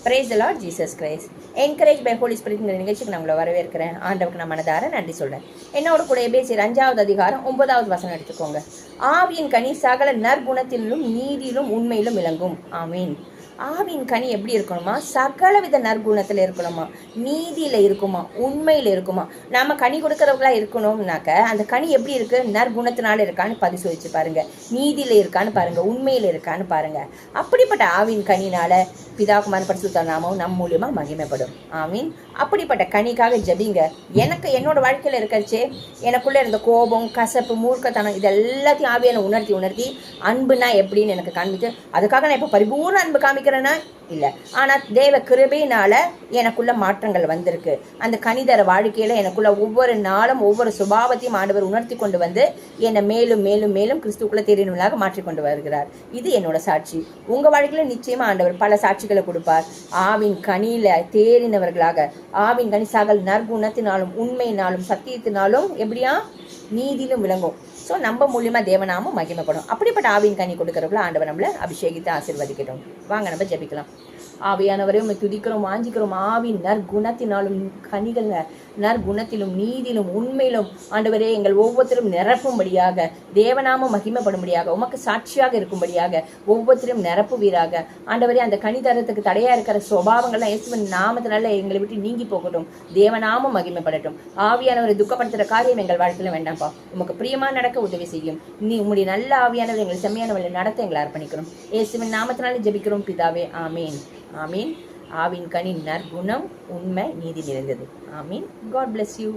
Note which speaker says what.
Speaker 1: Price the Lord Jesus Christ. Encourage by Holy ஸ்பிரிட்ங்கிற நிகழ்ச்சிக்கு நான் உங்களை வரவேற்கிறேன். ஆண்டவருக்கு நான் மனதார நன்றி சொல்கிறேன். என்னோட கூட எபேசியர் 5வது அதிகாரம் 9வது வசனம் எடுத்துக்கோங்க. ஆவியின் கனி சகல நற்குணத்திலும் நீதியிலும் உண்மையிலும் விளங்கும். ஆமீன். ஆவின் கனி எப்படி இருக்கணுமா? சகலவித நற்குணத்தில் இருக்கணுமா, நீதியில் இருக்குமா, உண்மையில் இருக்குமா. நாம் கனி கொடுக்குறவங்களா இருக்கணும்னாக்க அந்த கனி எப்படி இருக்குது? நற்குணத்தினால இருக்கான்னு பரிசோதிச்சு பாருங்கள், நீதியில் இருக்கான்னு பாருங்கள், உண்மையில் இருக்கான்னு பாருங்கள். அப்படிப்பட்ட ஆவின் கனினால பிதாகுமாரன் பரிசுத்த நாமம் நம் மூலியமாக மகிமைப்படும். ஆமீன். அப்படிப்பட்ட கனிக்காக ஜெபிங்க. எனக்கு என்னோட வாழ்க்கையில் இருக்கிறச்சே எனக்குள்ளே இருந்த கோபம், கசப்பு, மூர்க்கத்தனம் இதெல்லாத்தையும் ஆவியான உணர்த்தி அன்புனா எப்படின்னு எனக்கு காண்பித்து, அதுக்காக நான் இப்போ பரிபூர்ண அன்பு காமிக்கிறேன்னா இல்லை, ஆனால் தேவ கிருபையினால எனக்குள்ள மாற்றங்கள் வந்திருக்கு. அந்த கனிதர வாழ்க்கையில் எனக்குள்ள ஒவ்வொரு நாளும் ஒவ்வொரு சுபாவத்தையும் ஆண்டவர் உணர்த்தி கொண்டு வந்து என்னை மேலும் மேலும் மேலும் கிறிஸ்துக்குள்ள தேறினவர்களாக மாற்றிக்கொண்டு வருகிறார். இது என்னோட சாட்சி. உங்கள் வாழ்க்கையில் நிச்சயமாக ஆண்டவர் பல சாட்சிகளை கொடுப்பார். ஆவின் கனியில் தேறினவர்களாக, ஆவின் கனி சகல நற்குணத்தினாலும் உண்மையினாலும் சத்தியத்தினாலும் எப்படியா நீதியிலும் விளங்கும். ஸோ நம்ம மூலியமாக தேவநாமம் மகிமைப்படும். அப்படிப்பட்ட ஆவின் கனி கொடுக்குறவங்கள ஆண்டவர் நம்மளை அபிஷேகித்து ஆசீர்வதிக்கட்டும். வாங்க நம்ம ஜெபிக்கலாம். ஆவியானவரை உண்மை துதிக்கிறோம், வாஞ்சிக்கிறோம். ஆவின் நற்குணத்தினாலும் கனிகள் நற்குணத்திலும் நீதியிலும் உண்மையிலும் ஆண்டவரே எங்கள் ஒவ்வொருத்தரும் நிரப்பும்படியாக, தேவநாமம் மகிமைப்படும்படியாக, உமக்கு சாட்சியாக இருக்கும்படியாக ஒவ்வொருத்தரும் நிரப்புவீராக. ஆண்டவரே அந்த கனிதரத்துக்கு தடையாக இருக்கிற சுபாவங்கள்லாம் இயேசுவின் நாமத்தினால எங்களை விட்டு நீங்கி போகட்டும். தேவநாமம் மகிமைப்படட்டும். ஆவியானவரை துக்கப்படுத்துகிற காரியம் எங்கள் வாழ்க்கையில் வேண்டாம்ப்பா. உமக்கு பிரியமாக நடக்க உதவி செய்யும். நீ உம்முடைய நல்ல ஆவியானவர் எங்களை செம்மையானவர்களை நடத்த எங்களை அர்ப்பணிக்கிறோம். இயேசுவின் நாமத்தினால ஜெபிக்கிறோம் பிதாவே. ஆமீன். ஆமீன். ஆவின் கனி நற்குணம், உண்மை, நீதி நிறைந்தது. ஆமீன். God bless you.